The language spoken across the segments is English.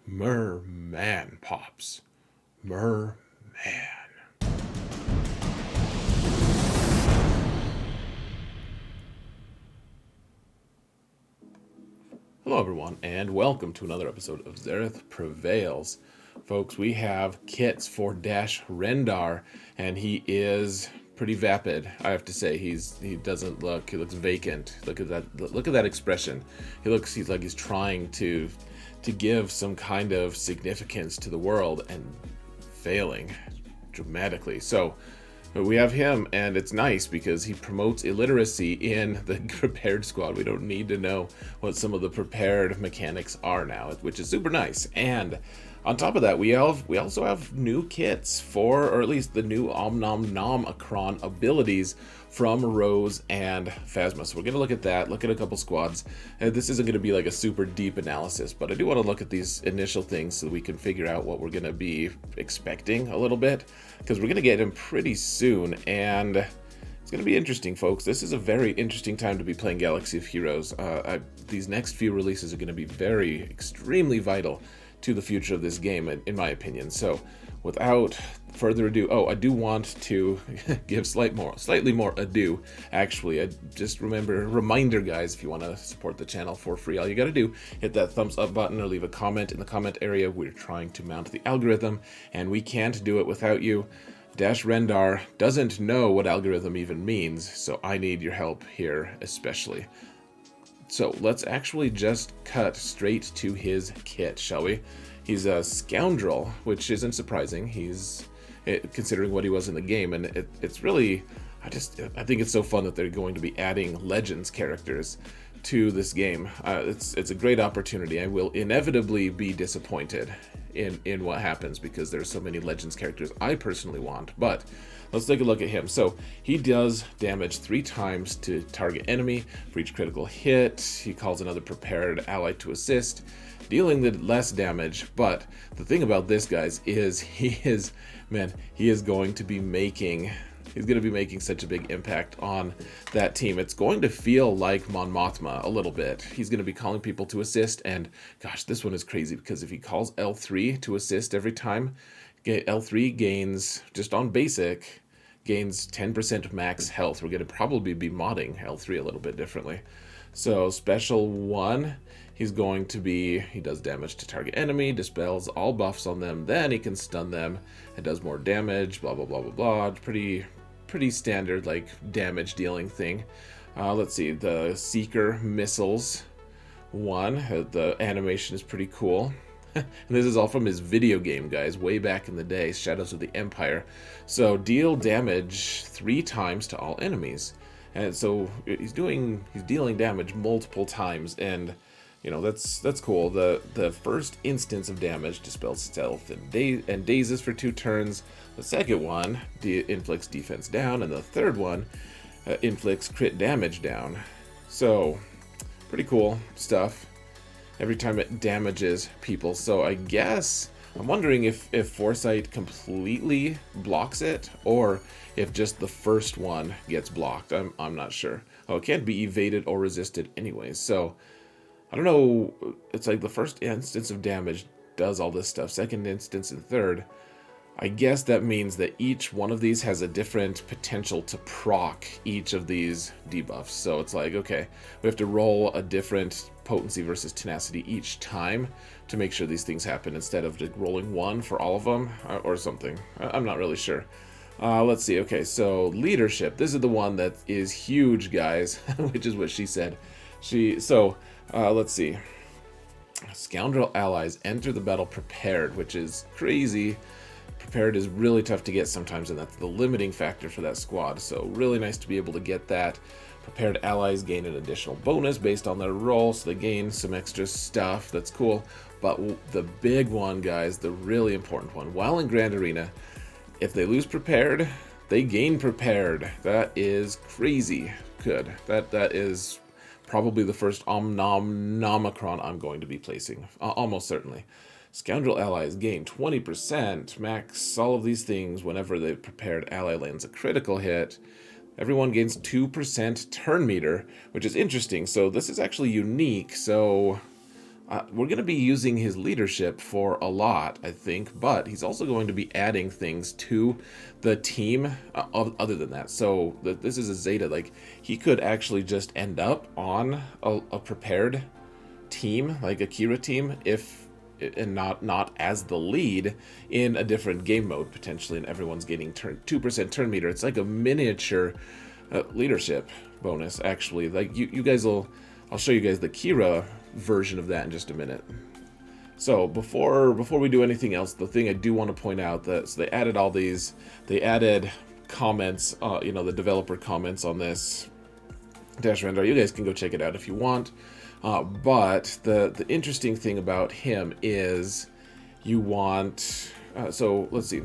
Merman pops. Merman. Hello everyone, and welcome to another episode of Zareth Prevails. Folks, we have kits for Dash Rendar, and he is pretty vapid, I have to say. He looks vacant. Look at that expression. He's like he's trying to give some kind of significance to the world and failing dramatically. So we have him, and it's nice because he promotes illiteracy in the prepared squad. We don't need to know what some of the prepared mechanics are now, which is super nice. And on top of that, we also have new kits for, or at least the new Omnomnom abilities from Rose and Phasma. So we're going to look at that, look at a couple squads. This isn't going to be like a super deep analysis, but I do want to look at these initial things so we can figure out what we're going to be expecting a little bit, because we're going to get him pretty soon, and it's going to be interesting, folks. This is a very interesting time to be playing Galaxy of Heroes. These next few releases are going to be extremely vital to the future of this game, in my opinion. So without further ado, I do want to give slightly more ado. Actually, I just reminder, guys, if you want to support the channel for free, all you got to do, hit that thumbs up button or leave a comment in the comment area. We're trying to mount the algorithm, and we can't do it without you. Dash Rendar doesn't know what algorithm even means, so I need your help here especially. So let's actually just cut straight to his kit, shall we? He's a scoundrel, which isn't surprising. Considering what he was in the game, and it's really, I think it's so fun that they're going to be adding Legends characters to this game. It's a great opportunity. I will inevitably be disappointed in what happens because there's so many Legends characters I personally want, but let's take a look at him. So he does damage 3 times to target enemy for each critical hit. He calls another prepared ally to assist, dealing the less damage. But the thing about this, guys, is he is going to be making such a big impact on that team. It's going to feel like Mon Mothma a little bit. He's going to be calling people to assist, and gosh, this one is crazy because if he calls L3 to assist every time, L3 gains, just on basic, gains 10% max health. We're going to probably be modding L3 a little bit differently. So special 1, he does damage to target enemy, dispels all buffs on them, then he can stun them, and does more damage, blah, blah, blah, blah, blah. Pretty standard, like, damage dealing thing. Let's see, the Seeker Missiles 1, the animation is pretty cool. And this is all from his video game, guys, way back in the day, Shadows of the Empire. So deal damage 3 times to all enemies. And so he's dealing damage multiple times, and you know, that's cool. The first instance of damage dispels stealth and dazes for 2 turns. The second one inflicts defense down, and the third one inflicts crit damage down. So pretty cool stuff every time it damages people. So I guess I'm wondering if Foresight completely blocks it, or if just the first one gets blocked. I'm not sure. Oh, it can't be evaded or resisted anyways. So I don't know. It's like the first instance of damage does all this stuff. Second instance and third. I guess that means that each one of these has a different potential to proc each of these debuffs. So it's like, okay, we have to roll a different potency versus tenacity each time to make sure these things happen, instead of just rolling 1 for all of them or something. I'm not really sure. Let's see. Okay, so leadership. This is the one that is huge, guys, which is what she said. Let's see. Scoundrel allies enter the battle prepared, which is crazy. Prepared is really tough to get sometimes, and that's the limiting factor for that squad. So really nice to be able to get that. Prepared allies gain an additional bonus based on their role, so they gain some extra stuff. That's cool. But the big one, guys, the really important one, while in Grand Arena, if they lose prepared, they gain prepared. That is crazy good. That is probably the first Omnomnomicron I'm going to be placing, almost certainly. Scoundrel allies gain 20% max all of these things whenever the prepared ally lands a critical hit. Everyone gains 2% turn meter, which is interesting. So this is actually unique. So We're going to be using his leadership for a lot, I think, but he's also going to be adding things to the team other than that. So this is a Zeta. Like, he could actually just end up on a prepared team, like a Kira team, if and not as the lead in a different game mode potentially, and everyone's getting 2% turn meter. It's like a miniature leadership bonus, actually. Like you guys will, I'll show you guys the Kira version of that in just a minute. So before we do anything else, the thing I do want to point out that so they added all these, they added comments, the developer comments on this Dash Rendar. You guys can go check it out if you want. But the interesting thing about him is you want, so let's see,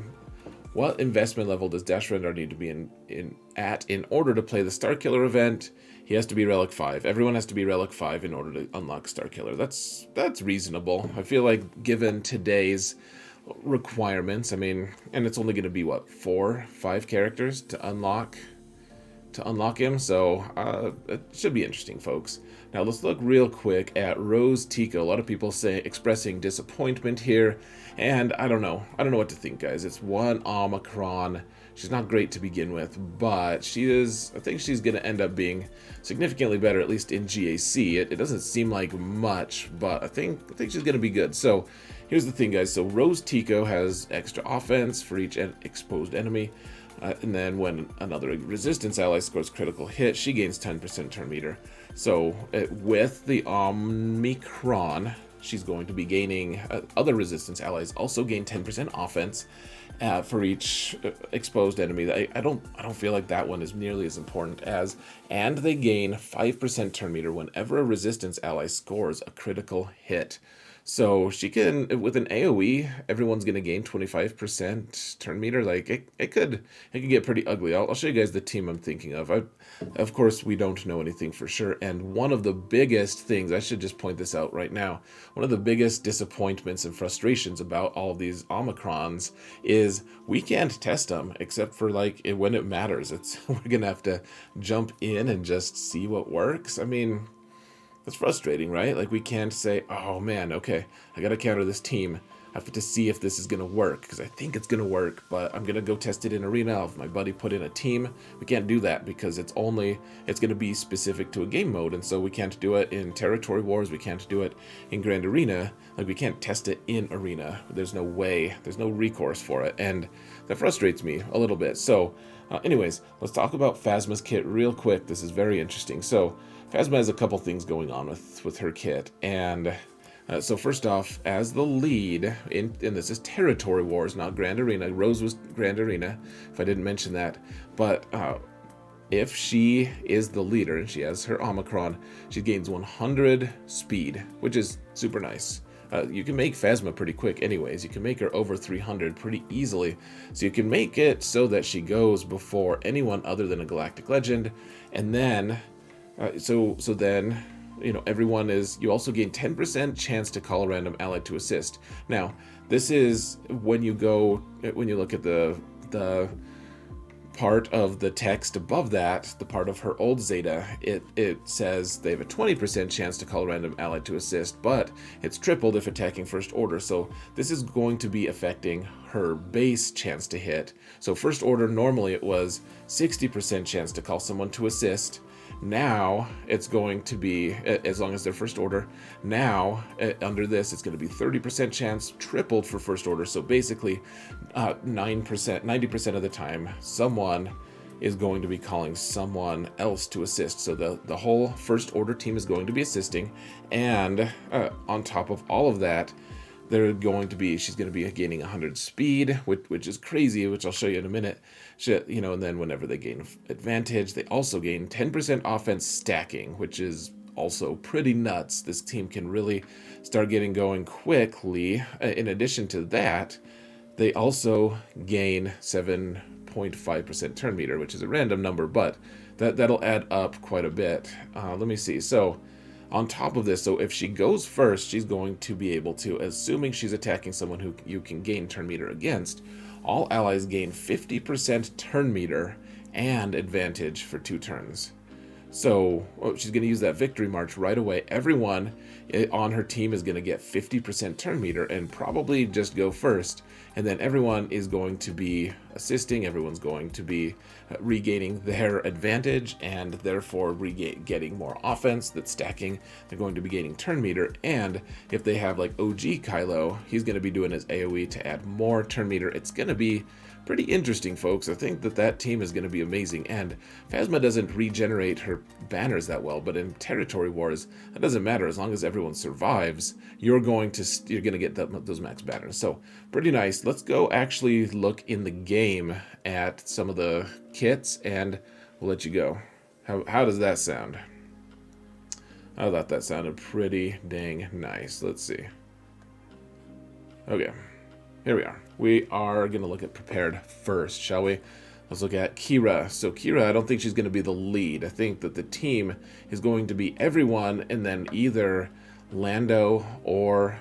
what investment level does Dash Rendar need to be in order to play the Starkiller event? He has to be Relic 5. Everyone has to be Relic 5 in order to unlock Starkiller. That's reasonable. I feel like given today's requirements, I mean, and it's only going to be, what, 4-5 characters to unlock him, so it should be interesting, folks. Now let's look real quick at Rose Tico. A lot of people expressing disappointment here, and I don't know what to think, guys. It's one Omicron. She's not great to begin with, but I think she's going to end up being significantly better, at least in GAC. It doesn't seem like much, but I think she's going to be good. So here's the thing, guys. So Rose Tico has extra offense for each exposed enemy. And then when another resistance ally scores critical hit, she gains 10% turn meter. So with the Omicron, she's going to be gaining, other resistance allies also gain 10% offense for each exposed enemy. I don't feel like that one is nearly as important as, and they gain 5% turn meter whenever a resistance ally scores a critical hit. So she can, with an AoE, everyone's going to gain 25% turn meter. Like, it could get pretty ugly. I'll show you guys the team I'm thinking of. Of course, we don't know anything for sure. And one of the biggest things, I should just point this out right now, one of the biggest disappointments and frustrations about all of these Omicrons is we can't test them except for, like, when it matters. We're going to have to jump in and just see what works. I mean, that's frustrating, right? Like, we can't say, oh man, okay, I gotta counter this team. I have to see if this is gonna work, because I think it's gonna work, but I'm gonna go test it in arena. I'll have my buddy put in a team. We can't do that because it's gonna be specific to a game mode, and so we can't do it in Territory Wars, we can't do it in Grand Arena. Like, we can't test it in arena. There's no way, there's no recourse for it, and that frustrates me a little bit. So anyways, let's talk about Phasma's kit real quick. This is very interesting. So Phasma has a couple things going on with her kit, and so first off, as the lead in this is Territory Wars, not Grand Arena. Rose was Grand Arena, if I didn't mention that. But if she is the leader and she has her Omicron, she gains 100 speed, which is super nice. You can make Phasma pretty quick anyways. You can make her over 300 pretty easily. So you can make it so that she goes before anyone other than a Galactic Legend, and then so then, everyone you also gain 10% chance to call a random ally to assist. Now, this is when you look at the part of the text above that, the part of her old Zeta, it says they have a 20% chance to call a random ally to assist, but it's tripled if attacking first order. So this is going to be affecting her base chance to hit. So first order, normally it was 60% chance to call someone to assist. Now it's going to be, as long as they're first order, now under this it's going to be 30% chance, tripled for first order. So basically 90% of the time someone is going to be calling someone else to assist. So the whole first order team is going to be assisting, and on top of all of that, she's going to be gaining 100 speed, which is crazy, which I'll show you in a minute. And then whenever they gain advantage, they also gain 10% offense stacking, which is also pretty nuts. This team can really start getting going quickly. In addition to that, they also gain 7.5% turn meter, which is a random number, but that'll add up quite a bit. Let me see. So on top of this, so if she goes first, she's going to be able to, assuming she's attacking someone who you can gain turn meter against, all allies gain 50% turn meter and advantage for 2 turns, So she's going to use that victory march right away. Everyone on her team is going to get 50% turn meter and probably just go first. And then everyone is going to be assisting. Everyone's going to be regaining their advantage and therefore getting more offense that's stacking. They're going to be gaining turn meter. And if they have like OG Kylo, he's going to be doing his AoE to add more turn meter. It's going to be pretty interesting, folks. I think that team is going to be amazing. And Phasma doesn't regenerate her banners that well, but in territory wars, that doesn't matter. As long as everyone survives, you're going to get those max banners. So pretty nice. Let's go actually look in the game at some of the kits, and we'll let you go. How does that sound? I thought that sounded pretty dang nice. Let's see. Okay. Here we are. We are going to look at prepared first, shall we? Let's look at Kira. So Kira, I don't think she's going to be the lead. I think that the team is going to be everyone and then either Lando or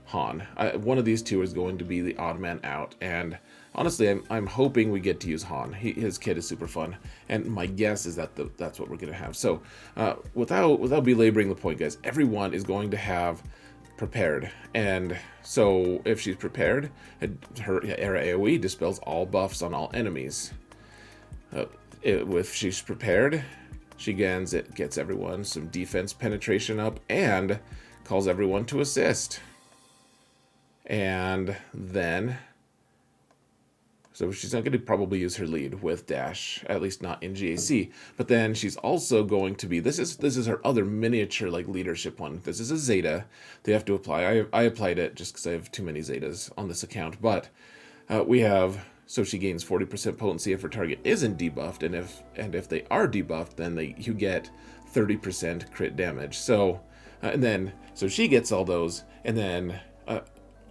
Han. One of these two is going to be the odd man out. And honestly, I'm hoping we get to use Han. His kit is super fun. And my guess is that that's what we're going to have. So without belaboring the point, guys, everyone is going to have prepared. And so if she's prepared, her AoE dispels all buffs on all enemies. If she's prepared, she gets everyone some defense penetration up and calls everyone to assist. And then so she's not going to probably use her lead with dash, at least not in GAC. But then she's also going to be, this is her other miniature like leadership one. This is a Zeta they have to apply. I applied it just because I have too many Zetas on this account. But we have, so she gains 40% potency if her target isn't debuffed, and if they are debuffed, then you get 30% crit damage. So so she gets all those, and then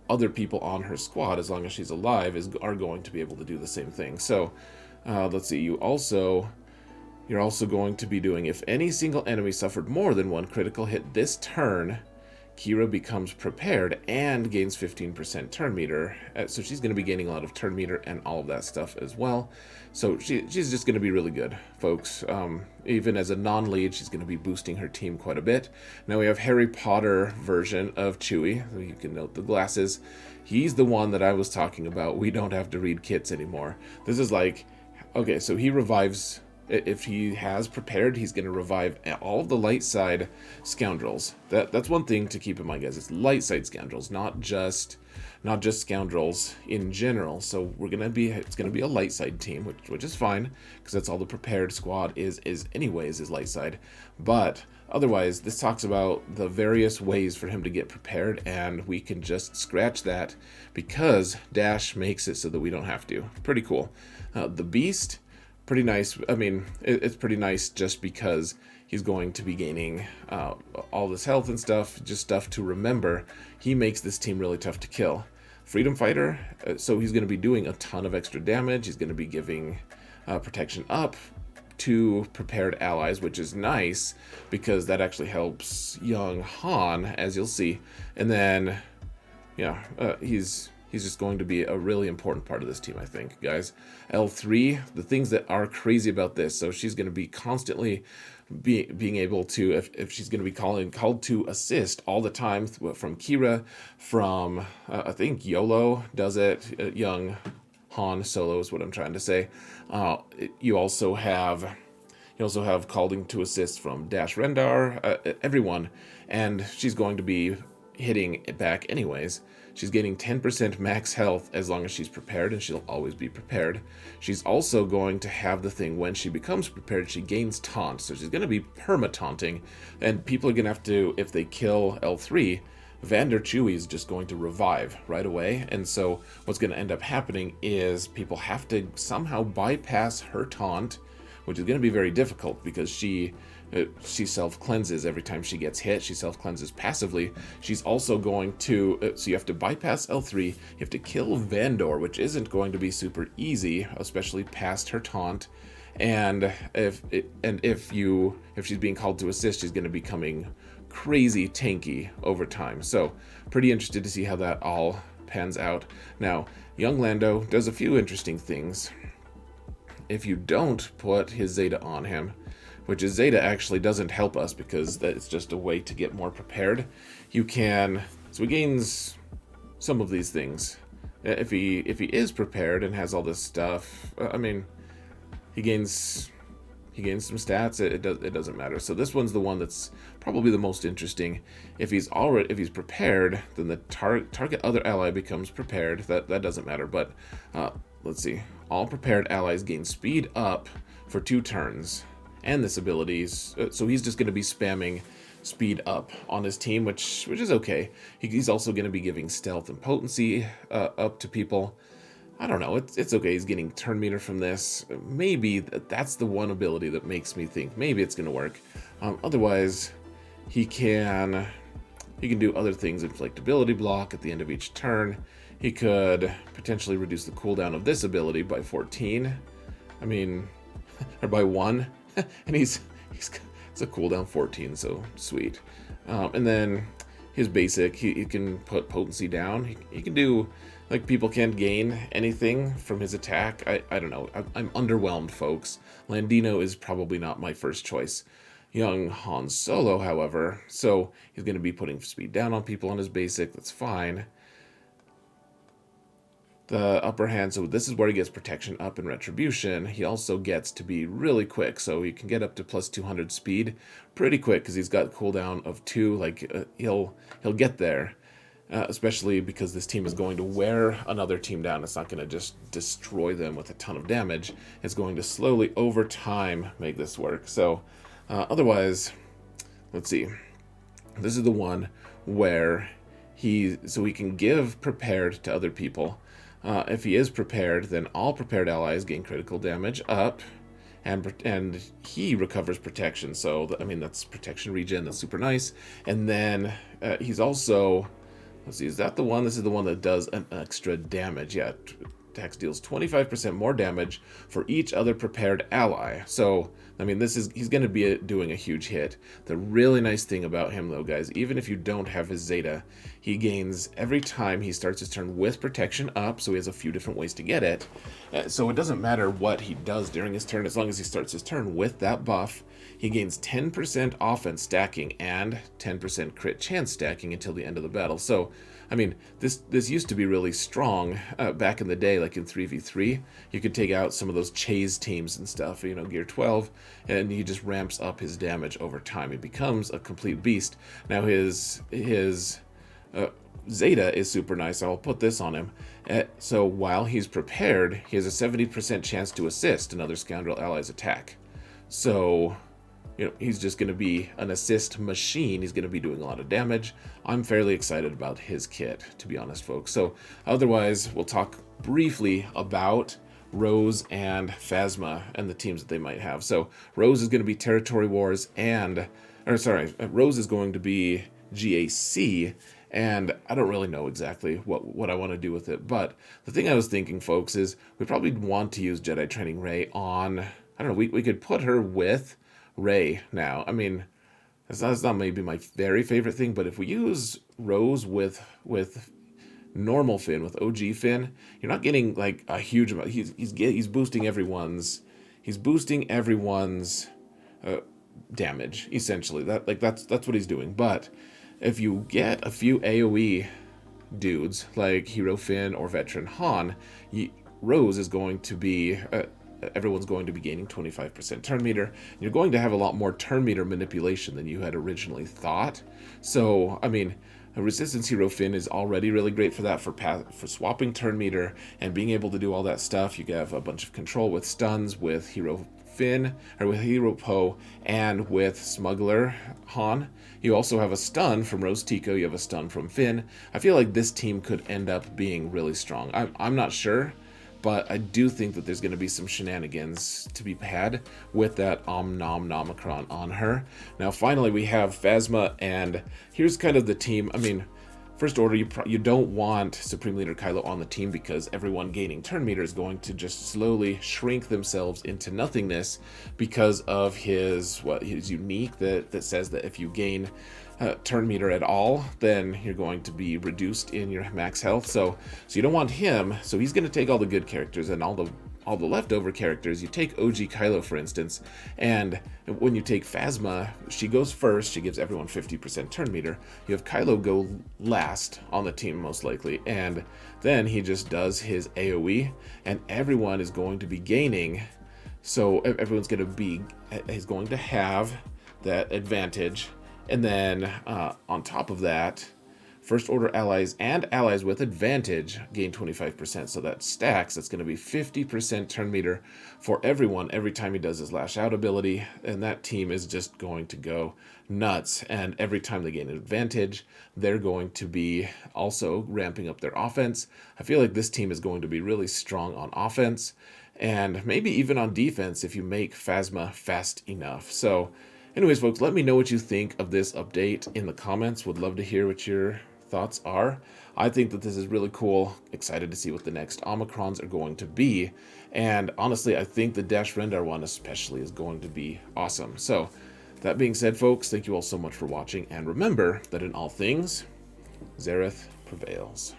other people on her squad, as long as she's alive, are going to be able to do the same thing. So let's see, you're also going to be doing, if any single enemy suffered more than one critical hit this turn, Kira becomes prepared and gains 15% turn meter. So she's going to be gaining a lot of turn meter and all of that stuff as well. So she's just going to be really good, folks. Even as a non-lead, she's going to be boosting her team quite a bit. Now we have Harry Potter version of Chewie. So you can note the glasses. He's the one that I was talking about. We don't have to read kits anymore. This is like, okay, so he revives. If he has prepared, he's going to revive all of the light side scoundrels. That's one thing to keep in mind, guys. It's light side scoundrels, not just scoundrels in general. So it's going to be a light side team, which is fine, because that's all the prepared squad is light side. But otherwise, this talks about the various ways for him to get prepared, and we can just scratch that because Dash makes it so that we don't have to. Pretty cool. The Beast, pretty nice. I mean, it's pretty nice just because he's going to be gaining all this health and stuff, just stuff to remember. He makes this team really tough to kill. Freedom Fighter, so he's going to be doing a ton of extra damage. He's going to be giving protection up to prepared allies, which is nice because that actually helps young Han, as you'll see. And then, he's just going to be a really important part of this team, I think, guys. L3, the things that are crazy about this, so she's going to be constantly being able to, if she's going to be called to assist all the time from Kira, from, I think YOLO does it, young Han Solo is what I'm trying to say. You also have calling to assist from Dash Rendar, everyone, and she's going to be hitting it back anyways. She's getting 10% max health as long as she's prepared, and she'll always be prepared. She's also going to have the thing, when she becomes prepared, she gains taunt, so she's going to be perma-taunting, and people are going to have to, if they kill L3, Vander Chewie is just going to revive right away, and so what's going to end up happening is people have to somehow bypass her taunt, which is going to be very difficult because she self-cleanses every time she gets hit. She self-cleanses passively. She's also going to, so you have to bypass L3, you have to kill Vandor, which isn't going to be super easy, especially past her taunt. And if she's being called to assist, she's going to be becoming crazy tanky over time. So pretty interested to see how that all pans out. Now, young Lando does a few interesting things. If you don't put his Zeta on him, which is Zeta actually doesn't help us because that's just a way to get more prepared. So he gains some of these things. If he is prepared and has all this stuff, I mean, he gains some stats. It doesn't matter. So this one's the one that's probably the most interesting. If he's prepared, then the target other ally becomes prepared. That doesn't matter. But let's see. All prepared allies gain speed up for 2 turns, and this ability. So he's just going to be spamming speed up on his team, which is okay. He's also going to be giving stealth and potency up to people. I don't know. It's okay. He's getting turn meter from this. Maybe that's the one ability that makes me think maybe it's going to work. Otherwise, he can do other things. Inflict ability block at the end of each turn. He could potentially reduce the cooldown of this ability by 14. I mean, or by 1. And it's a cooldown 14, so sweet. And then his basic, he can put potency down. He can do, like, people can't gain anything from his attack. I don't know. I'm underwhelmed, folks. Landino is probably not my first choice. Young Han Solo, however, so he's going to be putting speed down on people on his basic. That's fine. The upper hand, so this is where he gets protection up in retribution. He also gets to be really quick, so he can get up to plus 200 speed pretty quick because he's got cooldown of 2. Like he'll get there, especially because this team is going to wear another team down. It's not going to just destroy them with a ton of damage. It's going to slowly over time make this work. So otherwise, let's see. This is the one where he can give prepared to other people. If he is prepared, then all prepared allies gain critical damage up, and he recovers protection. So, that's protection regen. That's super nice. And then he's also, let's see, is that the one? This is the one that does an extra damage. Yeah, attacks deals 25% more damage for each other prepared ally. So, he's going to be doing a huge hit. The really nice thing about him, though, guys, even if you don't have his Zeta, he gains every time he starts his turn with protection up, so he has a few different ways to get it. So it doesn't matter what he does during his turn, as long as he starts his turn with that buff, he gains 10% offense stacking and 10% crit chance stacking until the end of the battle. So, this used to be really strong back in the day, like in 3v3. You could take out some of those Chase teams and stuff, Gear 12, and he just ramps up his damage over time. He becomes a complete beast. Now his Zeta is super nice. I'll put this on him. So while he's prepared, he has a 70% chance to assist another scoundrel ally's attack. So, he's just going to be an assist machine. He's going to be doing a lot of damage. I'm fairly excited about his kit, to be honest, folks. So otherwise, we'll talk briefly about Rose and Phasma and the teams that they might have. So Rose is going to be Territory Wars Rose is going to be GAC, and I don't really know exactly what I want to do with it. But the thing I was thinking, folks, is we probably want to use Jedi Training Rey on, I don't know, we could put her with Rey now. That's not maybe my very favorite thing, but if we use Rose with normal Finn, with OG Finn, you're not getting like a huge amount. He's boosting everyone's damage essentially. That's what he's doing. But if you get a few AOE dudes like Hero Finn or Veteran Han, Rose is going to be everyone's going to be gaining 25% turn meter. You're going to have a lot more turn meter manipulation than you had originally thought. So, a Resistance Hero Finn is already really great for that, for swapping turn meter and being able to do all that stuff. You have a bunch of control with stuns with Hero Finn, or with Hero Poe, and with Smuggler Han. You also have a stun from Rose Tico. You have a stun from Finn. I feel like this team could end up being really strong. I'm not sure, but I do think that there's going to be some shenanigans to be had with that Omnomnomicron on her. Now, finally, we have Phasma, and here's kind of the team. First order, you don't want Supreme Leader Kylo on the team because everyone gaining turn meter is going to just slowly shrink themselves into nothingness because of his unique that says that if you gain turn meter at all, then you're going to be reduced in your max health. So you don't want him. So he's going to take all the good characters and all the all the leftover characters, you take OG Kylo, for instance, and when you take Phasma, she goes first, she gives everyone 50% turn meter. You have Kylo go last on the team, most likely, and then he just does his AoE, and everyone is going to be gaining. So everyone's he's going to have that advantage. And then on top of that, First Order allies and allies with advantage gain 25%. So that stacks. That's going to be 50% turn meter for everyone every time he does his Lash Out ability. And that team is just going to go nuts. And every time they gain an advantage, they're going to be also ramping up their offense. I feel like this team is going to be really strong on offense and maybe even on defense if you make Phasma fast enough. So anyways, folks, let me know what you think of this update in the comments. Would love to hear what your thoughts are. I think that this is really cool. Excited to see what the next Omicrons are going to be. And honestly, I think the Dash Rendar one especially is going to be awesome. So that being said, folks, thank you all so much for watching. And remember that in all things, Xaereth prevails.